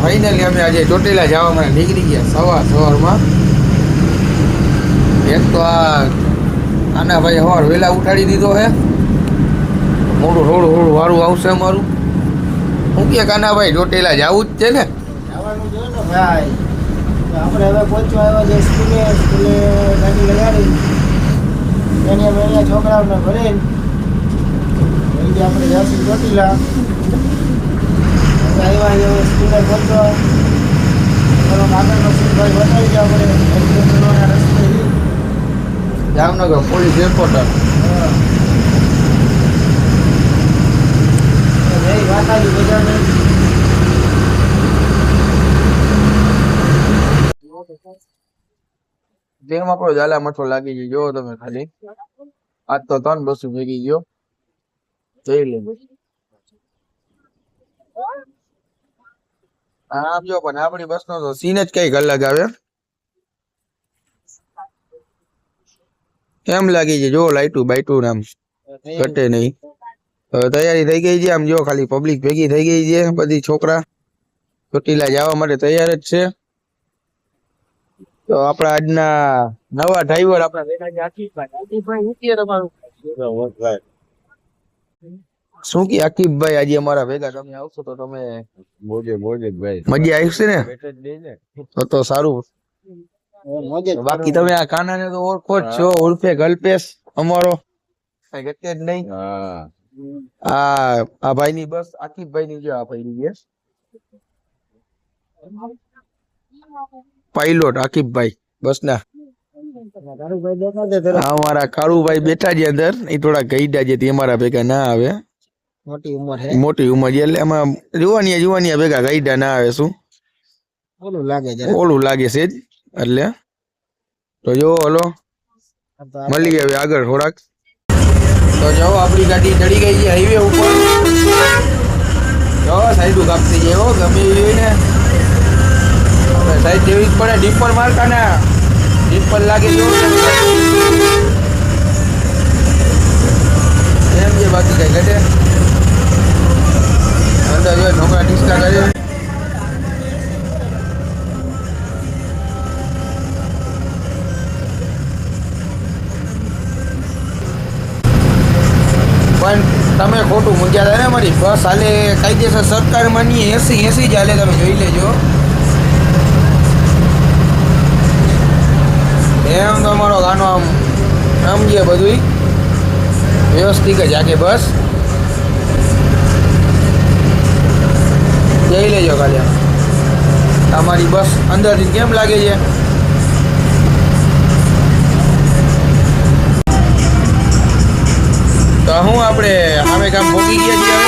Finally અમે આજે ચોટીલા જવા માટે નીકળી ગયા સવારમાં. એક તો આ કાનાભાઈ સવાર વહેલા ઉઠાડી દીધો છે. મોડું થોડું વારું આવશે અમારું. શું કે કાનાભાઈ ચોટીલા જવું જ છે ને? જવાનું છે ને ભાઈ. આપણે હવે પહોંચવા આવ્યા છે સ્કૂલે ગાડી લગાડી એને અહીંયા છોકરાઓને ભરીને આપણે જઈશું ચોટીલા. આવ્યા હવે સ્કૂલે પહોંચવા આગળનો સીટભાઈ બતાવી ગયા આપણે રસ્તે જામનગર પોલીસ હેડક્વાર્ટર. વાતાજી બજારને જેમ આપણો ઝાલા મઠો લાગી ગયો. જો તમે ખાલી આજ તો 3 બસો ભેગી ગયો. જોઈ લે આમ જો, પણ આપણી બસ નો તો સીન જ કઈક અલગ આવે એમ લાગી છે. જો લાઈટું બાઈટું નામ ઘટે નહીં. હવે તૈયારી થઈ ગઈ છે. આમ જો ખાલી પબ્લિક ભેગી થઈ ગઈ છે. બધી છોકરા ચોટીલા જવા માટે તૈયાર જ છે. તો આપણા આજના નવા ડ્રાઈવર આપણા શું કે આકીબભાઈ આજે અમારા ભેગા તમે આવશો તો તમે મજા આવશે ને? તો સારું. બાકી તમે આ કાના ને તો ઓળખો જ છો, ઉર્ફે ગલ્પેશ અમારો કઈ ઘટે જ નહીં. આ ભાઈ ની બસ આકીબભાઈ ની જો આ પડી છે પાયલોટ આકીબભાઈ બસ ના. અમારા કાળુભાઈ બેઠા છે અંદર. એ થોડા ગઈડા છે તે અમારા ભેગા ના આવે. મોટી ઉંમર છે એટલે એમાં જુવાનિયા ભેગા ગઈડા ના આવે. શું ઓલું લાગે છે જ એટલે. તો જો હલો મળી હવે આગળ થોડાક. તો જો આપણી ગાડી ચડી ગઈ છે હાઈવે ઉપર. જો સાઈડ કાપતી જાય ગમે એવી ને સાઈડ જેવી જ પડે. ડિમ્પલ મારતા ને ડિમ્પલ લાગે જો એમ છે. બાકી કઈ ઘટે અંદર જો છોકરા ડિસ્કા કરે. પણ તમે ખોટું મૂક્યા હતા ને. મારી બસ હાલે કાયદેસર સરકાર માની 80 જ હાલે. તમે જોઈ લેજો. એમ તો અમારો ગાનો આમ સમજે બધું વ્યવસ્થિત જ આગે. બસ જઈ લેજો ખાલી. તમારી બસ અંદરથી કેમ લાગે છે? તો હું આપણે આમે કામ પહોંચી ગયા છીએ.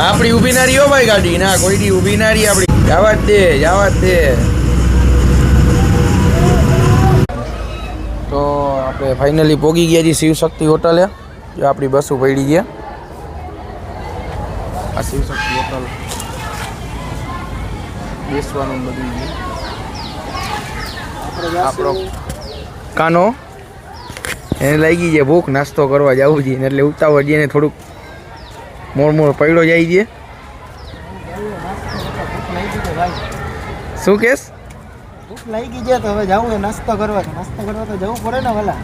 આપણી ઊભી ના રહી હો ભાઈ ગાડી. ના કોઈ દી ઊભી ના રહી આપણી. જવા જ દે. તો આપણે ફાઇનલી પહોંચી ગયા છીએ શિવશક્તિ હોટલે. જો આપણી બસો પડી ગયા. આ શિવશક્તિ હોટલ બેસવાનું બધું છે. આપણો કાનો એને લાગી છે ભૂખ. નાસ્તો કરવા જવું છે એટલે ઉતાવળ જઈને થોડુંક મોડ પડ્યો જાય છે. શું કેસ? ભૂખ લાગી જાય તો હવે જવું નાસ્તો કરવા તો જવું પડે ને ભલા.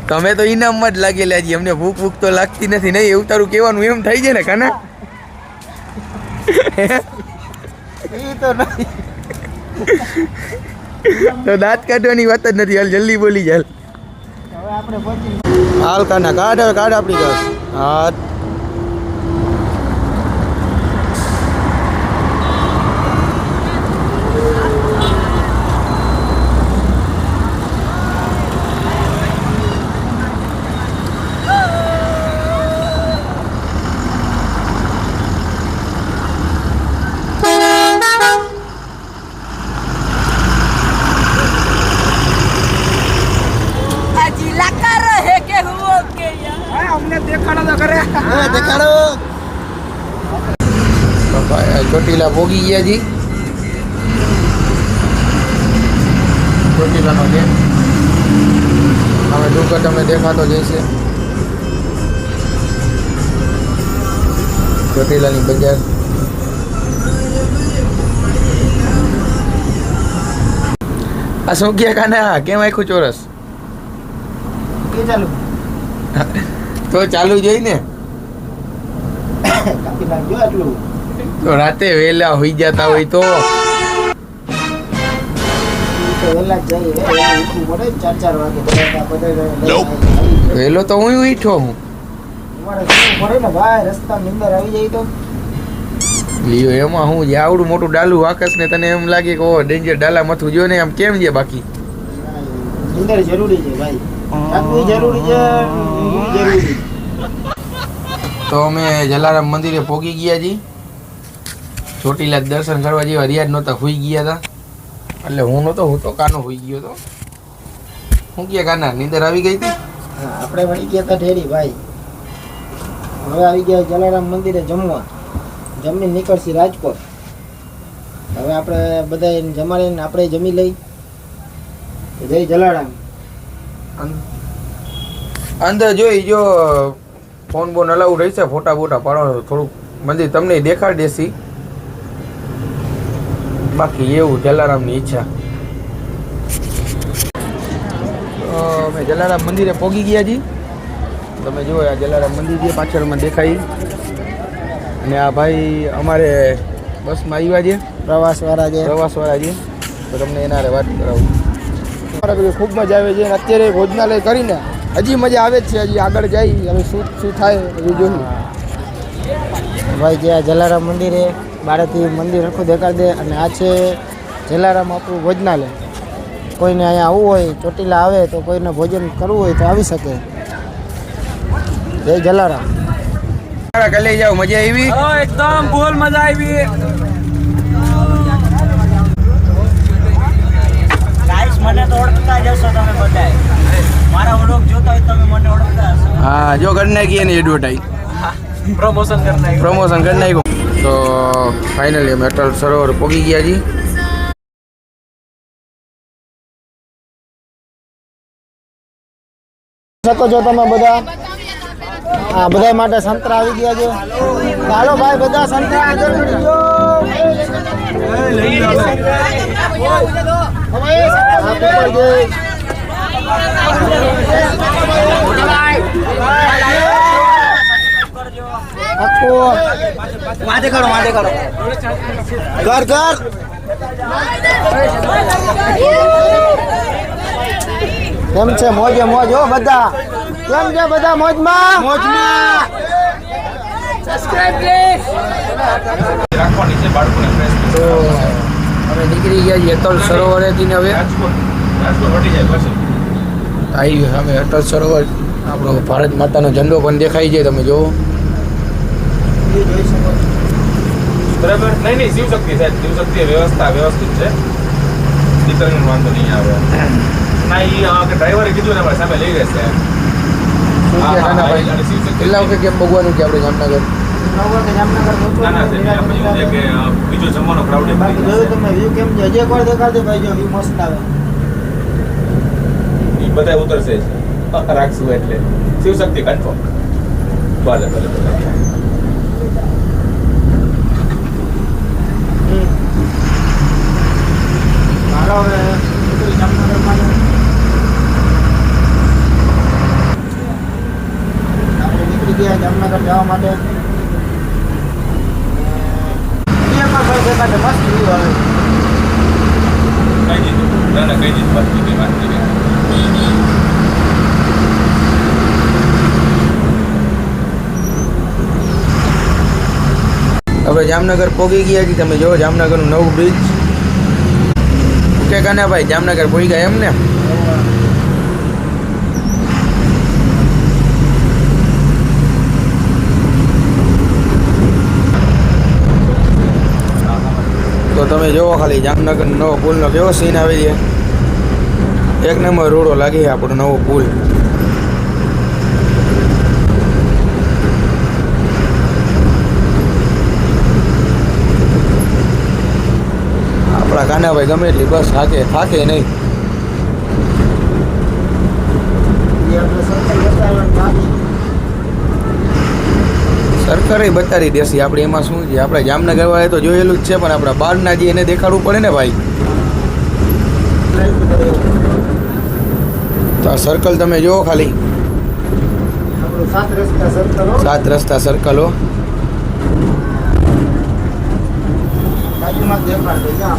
તમે તો ઇનામમાં જ લાગેલા છીએ. અમને ભૂખ તો લાગતી નથી. નહીં એવું તારું કહેવાનું એમ થઈ જાય ને કાના. એ તો નહીં. તો દાંત કાઢવાની વાત જ નથી. હાલ જલ્દી બોલી જાય. હવે આપણે પહોંચી હાલ કાના કાઢ આપણી ઘર. હા ચોટીલા ભોગી ગયા જી. ચોટીલાનો છે હવે ડુંગર તમને દેખાતો જશે. ચોટીલાની બજાર. આ શું કે કાના કેમ આખું ચોરસ? કે ચાલુ તો ચાલુ જોઈ ને. કાપી નાખજો આટલું. તો રાતે વહેલા હોઈ જતા હોય તો વહેલા જ જઈએ ઉઠવું પડે 4 વાગે વહેલો તો હું ઉઠ્યો હું. તમારે જવું પડે ને ભાઈ, રસ્તાની અંદર આવી જાય તો. લ્યો એમાં હું જે આવડું મોટું ડાલું આકાશ ને તને એમ લાગે કે ઓ ડેન્જર ડાલા મથું જો ને આમ કેમ છે? બાકી અંદર જરૂરી છે ભાઈ, આટલું જરૂરી છે, જરૂરી. તો અમે જલારામ મંદિરે પહોંચી ગયા છીએ. ચોટીલા દર્શન કરવા જેવા રિયાજ નહોતા, હુઈ ગયા હતા. એટલે હું નહોતો, હું તો કાનો હુઈ ગયો હતો. હું કે કાના નીંદર આવી ગઈ હતી? હા, આપણે વળી ગયા હતા ઢેરી ભાઈ. હવે આવી ગયા જલારામ મંદિરે જમવા. જમીને નીકળશી રાજકોટ. હવે આપણે બધા જમાડીને આપણે જમી લઈ. જય જલારામ. અંદર જોઈ જો ફોન બોન અલાઉ રહેશે, ફોટા બોટા પાડો થોડુંક મંદિર તમને દેખાડ દેસી. બાકી એવું જલારામની ઈચ્છા. અમે જલારામ મંદિરે પહોંચી ગયા છીએ. તમે જુઓ આ જલારામ મંદિર છે પાછળમાં દેખાય. અને આ ભાઈ અમારે બસમાં આવ્યા છે, પ્રવાસવાળા છે. તો તમને એના વાત કરાવું. ખૂબ મજા આવે છે. અત્યારે ભોજનાલય કરીને હજી મજા આવે જ છે. હજી આગળ જાય હવે શું થાય એ જોયું. ભાઈ જે આ જલારામ મંદિરે બારેથી મંદિર આખું દેખાડ દે. અને આ છે જલારામ આપણું ભોજનાલય. કોઈને અહીંયા આવવું હોય, ચોટીલા આવે તો કોઈને ભોજન કરવું હોય તો આવી શકે. જય જલારામ. લઈ જાઓ, મજા આવી? એકદમ ફૂલ મજા આવી. ગાઈસ મને તો ઓળખતા જ હશો તમે બધા. મારા વ્લોગ જોતા હોય તમે મને ઓળખતા હશો. હા, જો કરી નાખીએ ને એડવર્ટાઈઝ, પ્રમોશન કરી નાખ્યું. તો ફાઇનલી અમે અટલ સરોવર પહોંચી ગયા છીએ. શકો છો તમે બધા. હા, બધા માટે સંતરા આવી ગયા છે. ચાલો ભાઈ, બધા સંતરા આગળ વધી ગયો. વાદે કરો ઘર ઘર કેમ છે? મોજે મોજ હો બધા. કેમ છે બધા? મોજમાં. તો અમે નીકળી ગયા છીએ અટલ સરોવરેથી ને હવે આવી અમે અટલ સરોવર. આપણો ભારત માતાનો ઝંડો પણ દેખાય છે, તમે જુઓ. બરાબર. નહીં શિવશક્તિ સાહેબ, શિવશક્તિ વ્યવસ્થા વ્યવસ્થિત છે. દીકરીનો વાંધો નહીં આવે. ના એ ડ્રાઈવરે કીધું ને અમારે સામે લઈ રહેશે. કેટલા વખત કેમ ભગવાનું છે આપણે જામનગર? ના ના સાહેબ, આપણે એવું છે કે બીજો જમવાનો ક્રાઉડ તમે વ્યૂ કેમ છે? હજી એકવાર દેખાડજો ભાઈ, જો વ્યૂ મસ્ત આવે. એ બધા ઉતરશે જ રાખશું એટલે શિવશક્તિ કન્ફર્મ. ભલે ભલે ભલે. હાલો હવે જામનગરમાં આપણે નીકળી ગયા જામનગર જવા માટે. મસ્ત વ્યૂ આવે. કઈ દીધું? ના ના કઈ દીધું. વાત નહીં. હવે જામનગર પહોંચી ગયા છીએ. તમે જુઓ જામનગરનું નવું બ્રિજ. કે કાના ભાઈ જામનગર પહોંચી ગયા એમ ને? તો તમે જોવો ખાલી જામનગર નવો પુલનો કેવો સીન આવી છે. એક નંબર રોડો લાગે આપણો નવો પુલ. આપણા કાનાભાઈ ગમે એટલી બસ થાકે નહીં. સરકારે બતાવી દેશે આપણે એમાં શું છે. આપણે જામનગર વાળાએ તો જોયેલું જ છે, પણ આપણા બહારના જે એને દેખાડવું પડે ને ભાઈ. તો આ સર્કલ તમે જુઓ ખાલી, આપણું 7 રસ્તા સર્કલ 7 રસ્તા સર્કલ હો. બાજુમાં દેખાડે જા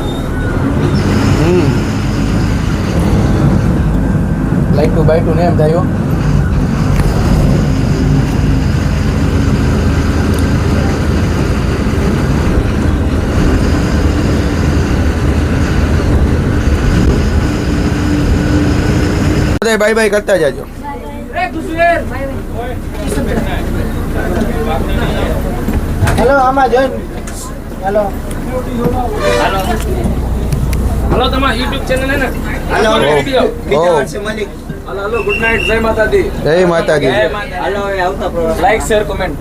લાઈટું બાઈટું ને એમ થાય હો. બધા બાય બાય કરતા જાજો. હેલો આમાં જોઈન હેલો હલો તમારા YouTube ચેનલ હે ને હાલો હલો ગુડ નાઇટ જય માતાજી જય માતાજી. હાલો હવે આવતા programme like share comment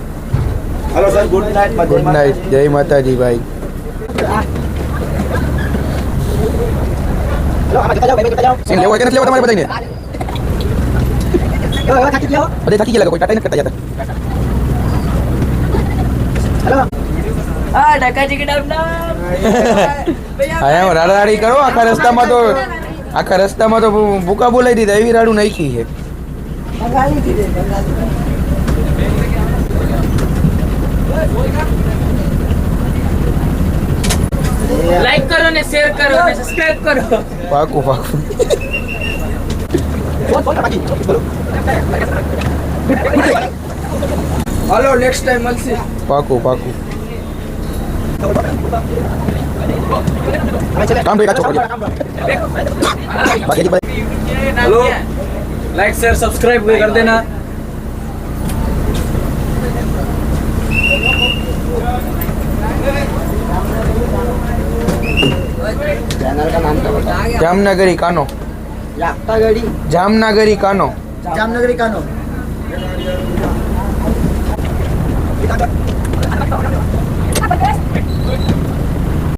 hello sir good night good night. જય માતાજી ભાઈ. હેલો આમાં જતા જાઓ ભાઈ જતા જાઓ સીન લેવો કે નથી લેવો તમારે બધાને? હેલો હવે થાકી જાઓ બધે થાકી ગયા લાગે, કોઈ ટાટા નથી કરતા જતા. હેલો હા ઢકાજી કે ડામ હા એમ રાડારાડી કરો. આખા રસ્તામાં તો ભૂકા બોલાવી દીધા એવી રાડું નાખી છે. લાઈક કરો ને શેર કરો ને સબસ્ક્રાઇબ કરો. પાકું પાકું. હાલો નેક્સ્ટ ટાઈમ મળશે. પાકું પાકું. કામ કરી કાચો કરી. हेलो लाइक शेयर सब्सक्राइब भी कर देना चैनल का नाम क्या बता જામનગરી કાનો. लागता गाड़ी જામનગરી કાનો. जामनगरी कानो